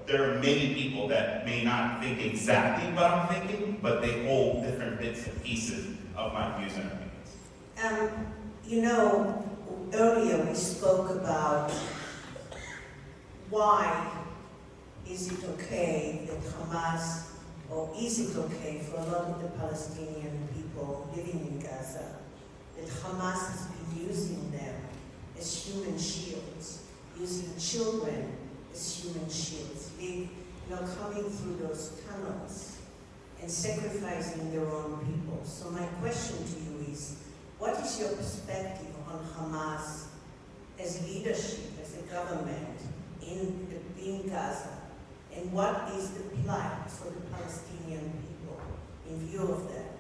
there are many people that may not think exactly what I'm thinking, but they hold different bits and pieces of my views and opinions. You know, earlier we spoke about why is it okay that Hamas, or is it okay for a lot of the Palestinian people living in Gaza, that Hamas has been using them as human shields, using children as human shields, coming through those tunnels and sacrificing their own people. So my question to you is, what is your perspective on Hamas as leadership, as a government in Gaza? And what is the plight for the Palestinian people in view of that?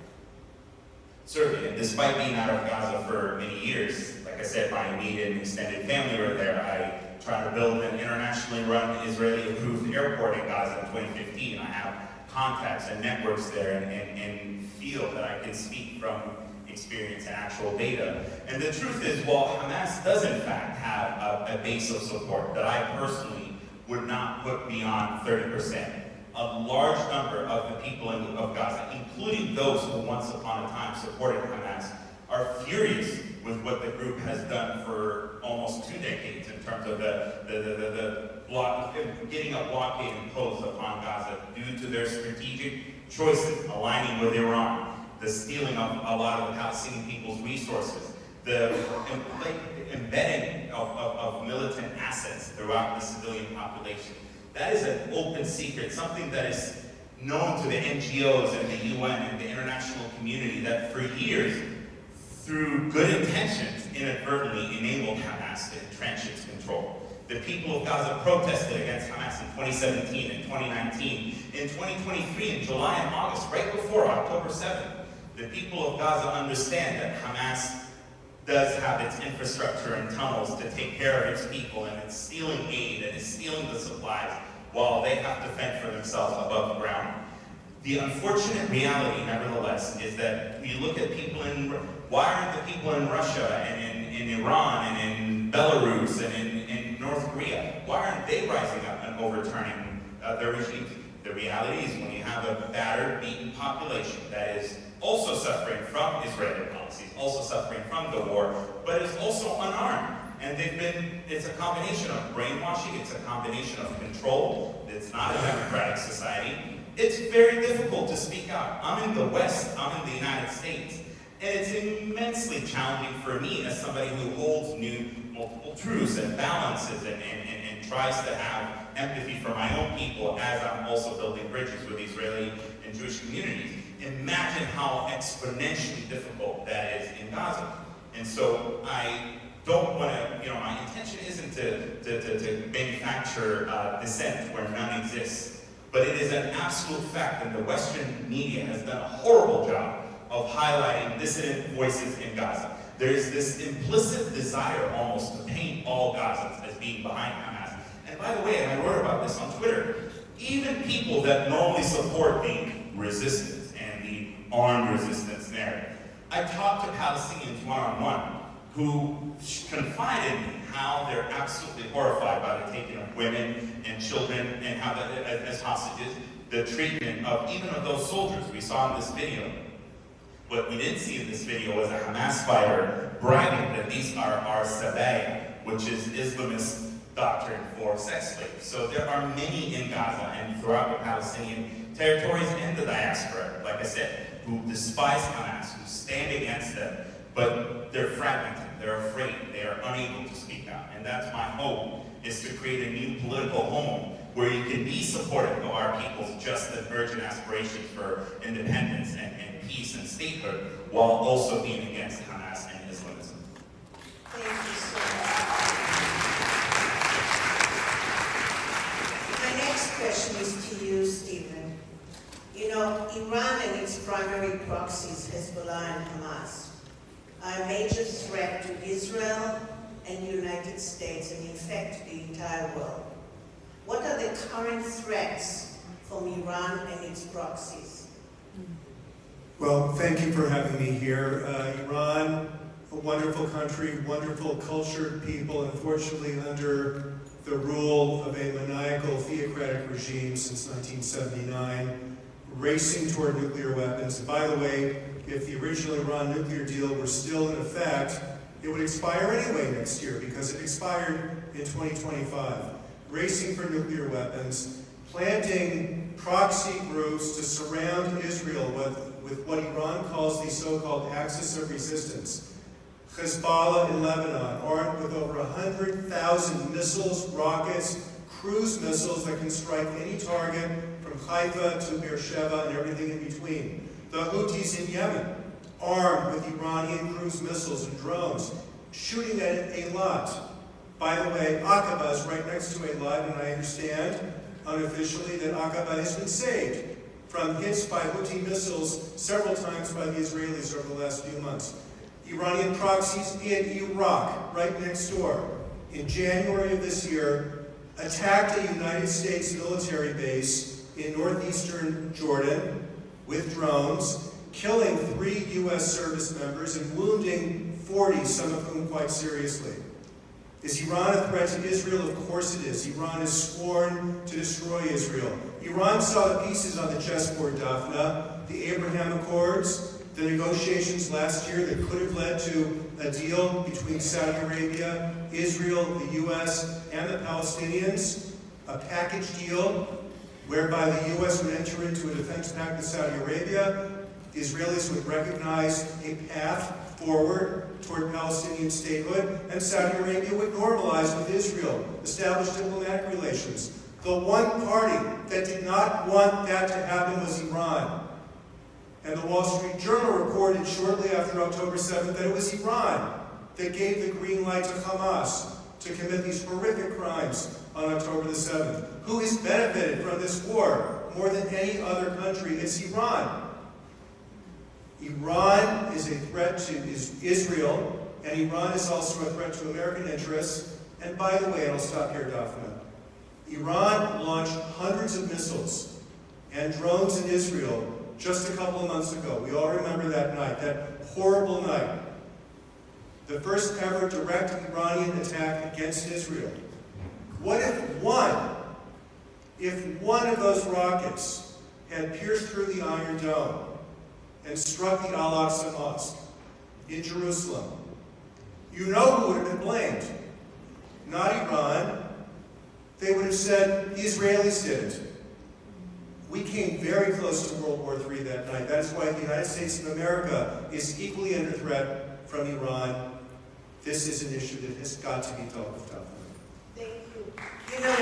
Certainly, and despite being out of Gaza for many years, like I said, my immediate and extended family were there. I tried to build an internationally run Israeli-approved airport in Gaza in 2015. I have contacts and networks there and feel that I can speak from experience and actual data. And the truth is, while Hamas does in fact have a base of support that I personally would not put beyond 30%, a large number of the people of Gaza, including those who once upon a time supported Hamas, are furious with what the group has done for almost 2 decades in terms of getting a blockade imposed upon Gaza due to their strategic choices, aligning with Iran, the stealing of a lot of the Palestinian people's resources, the embedding of militant assets throughout the civilian population. That is an open secret, something that is known to the NGOs and the UN and the international community that for years, through good intentions, inadvertently enabled Hamas to entrench its control. The people of Gaza protested against Hamas in 2017 and 2019. In 2023, in July and August, right before October 7th, the people of Gaza understand that Hamas does have its infrastructure and tunnels to take care of its people, and it's stealing aid and it's stealing the supplies while they have to fend for themselves above ground. The unfortunate reality, nevertheless, is that we look at people why aren't the people in Russia and in Iran and in Belarus and in North Korea, why aren't they rising up and overturning their regimes? The reality is when you have a battered, beaten population that is also suffering from Israeli policies, also suffering from the war, but is also unarmed. And it's a combination of brainwashing, it's a combination of control, it's not a democratic society. It's very difficult to speak out. I'm in the West, I'm in the United States, and it's immensely challenging for me as somebody who holds multiple truths and balances and tries to have empathy for my own people as I'm also building bridges with Israeli and Jewish communities. Imagine how exponentially difficult that is in Gaza. And so I don't want to, my intention isn't to manufacture dissent where none exists. But it is an absolute fact that the Western media has done a horrible job of highlighting dissident voices in Gaza. There is this implicit desire almost to paint all Gazans as being behind Hamas. And by the way, and I wrote about this on Twitter, even people that normally support the resistance and the armed resistance narrative, I talked to Palestinians one-on-one who confided in me how they're absolutely horrified by the taking of women and children and how as hostages, the treatment of even of those soldiers we saw in this video. What we didn't see in this video was a Hamas fighter bragging that these are our sabaya, which is Islamist doctrine for sex slaves. So there are many in Gaza and throughout the Palestinian territories and the diaspora, like I said, who despise Hamas, who stand against them, but they're fragmented, they're afraid, they are unable to speak out. And that's my hope, is to create a new political home where you can be supportive of our people's just and urgent aspirations for independence and peace and statehood, while also being against Hamas and Islamism. Thank you so much. My next question is to you, Stephen. Iran and its primary proxies, Hezbollah and Hamas, are a major threat to Israel and the United States, and in fact, the entire world. What are the current threats from Iran and its proxies? Well, thank you for having me here. Iran, a wonderful country, wonderful cultured people, unfortunately under the rule of a maniacal theocratic theocratic regime since 1979, racing toward nuclear weapons. And by the way, if the original Iran nuclear deal were still in effect, it would expire anyway next year because it expired in 2025. Racing for nuclear weapons, planting proxy groups to surround Israel with what Iran calls the so-called axis of resistance. Hezbollah in Lebanon, armed with over 100,000 missiles, rockets, cruise missiles that can strike any target from Haifa to Beersheba and everything in between. The Houthis in Yemen, armed with Iranian cruise missiles and drones, shooting at Eilat. By the way, Aqaba is right next to Eilat, and I understand unofficially that Aqaba has been saved from hits by Houthi missiles several times by the Israelis over the last few months. Iranian proxies in Iraq, right next door, in January of this year, attacked a United States military base in northeastern Jordan with drones, killing 3 U.S. service members and wounding 40, some of whom quite seriously. Is Iran a threat to Israel? Of course it is. Iran has sworn to destroy Israel. Iran saw the pieces on the chessboard, Daphna, the Abraham Accords, the negotiations last year that could have led to a deal between Saudi Arabia, Israel, the U.S., and the Palestinians, a package deal whereby the U.S. would enter into a defense pact with Saudi Arabia, the Israelis would recognize a path forward toward Palestinian statehood, and Saudi Arabia would normalize with Israel, establish diplomatic relations. The one party that did not want that to happen was Iran. And the Wall Street Journal reported shortly after October 7th that it was Iran that gave the green light to Hamas to commit these horrific crimes on October the 7th. Who has benefited from this war more than any other country? It's Iran. Iran is a threat to Israel, and Iran is also a threat to American interests. And by the way, and I'll stop here, Daphna, Iran launched hundreds of missiles and drones in Israel just a couple of months ago. We all remember that night, that horrible night. The first ever direct Iranian attack against Israel. What if one of those rockets had pierced through the Iron Dome and struck the Al-Aqsa Mosque in Jerusalem? You know who would have been blamed. Not Iran. They would have said the Israelis did it. We came very close to World War III that night. That is why the United States of America is equally under threat from Iran. This is an issue that has got to be dealt with, Daphna. Thank you. You know,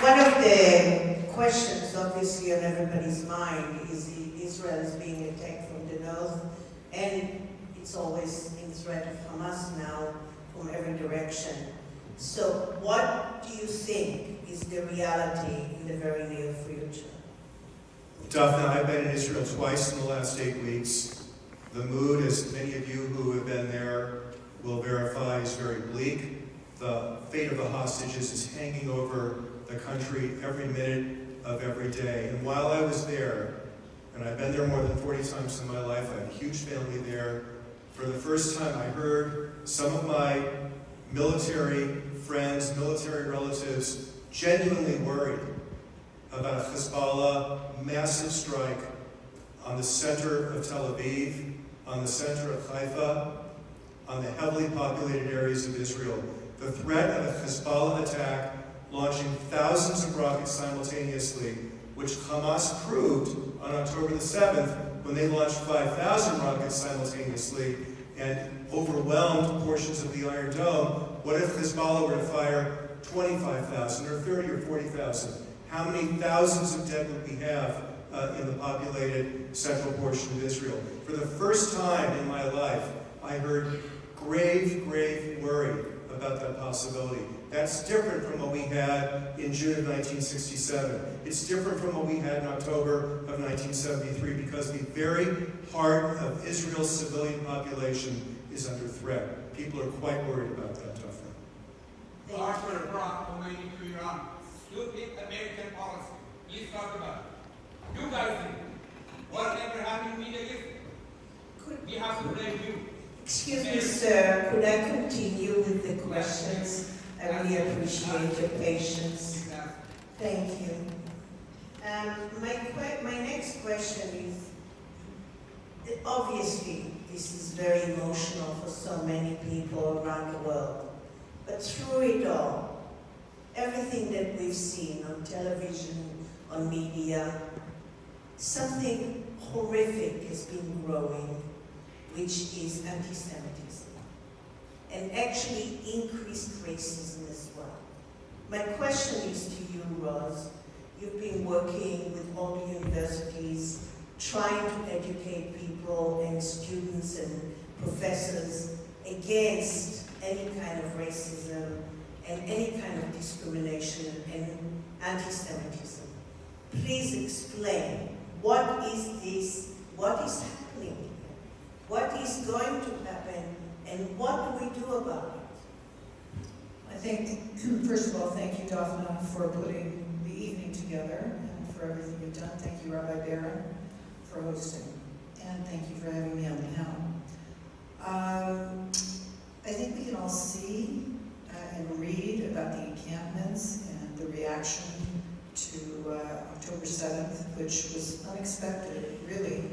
one of the questions obviously on everybody's mind is Israel is being attacked from the north, and it's always in threat of Hamas now from every direction. So what do you think is the reality in the very near future? Daphna, I've been in Israel twice in the last 8 weeks. The mood, as many of you who have been there will verify, is very bleak. The fate of the hostages is hanging over the country every minute of every day. And while I was there, and I've been there more than 40 times in my life, I have a huge family there, for the first time I heard some of my military friends, military relatives, genuinely worried about a Hezbollah massive strike on the center of Tel Aviv, on the center of Haifa, on the heavily populated areas of Israel. The threat of a Hezbollah attack launching thousands of rockets simultaneously, which Hamas proved on October the 7th when they launched 5,000 rockets simultaneously and overwhelmed portions of the Iron Dome. What if Hezbollah were to fire 25,000 or 30 or 40,000? How many thousands of dead would we have in the populated central portion of Israel? For the first time in my life, I heard grave, grave worry about that possibility. That's different from what we had in June of 1967. It's different from what we had in October of 1973 because the very heart of Israel's civilian population is under threat. People are quite worried about that, Daphna. Arthur brought Khomeini to Iran. Stupid American policy. Please talk about it. You guys think whatever happened in the Middle East, we have to blame you. Excuse me, sir, could I continue with the questions? I really appreciate your patience. Exactly. Thank you. My next question is, obviously, this is very emotional for so many people around the world, but through it all, everything that we've seen on television, on media, something horrific has been growing, which is anti-Semitism, and actually increased racism as well. My question is to you, Roz. You've been working with all the universities, trying to educate people and students and professors against any kind of racism and any kind of discrimination and anti-Semitism. Please explain, what is this, what is happening here? What is going to happen, and what do we do about it? I think, first of all, thank you, Daphna, for putting the evening together and for everything you've done. Thank you, Rabbi Barron, for hosting. And thank you for having me on the panel. I think we can all see and read about the encampments and the reaction to October 7th, which was unexpected, really.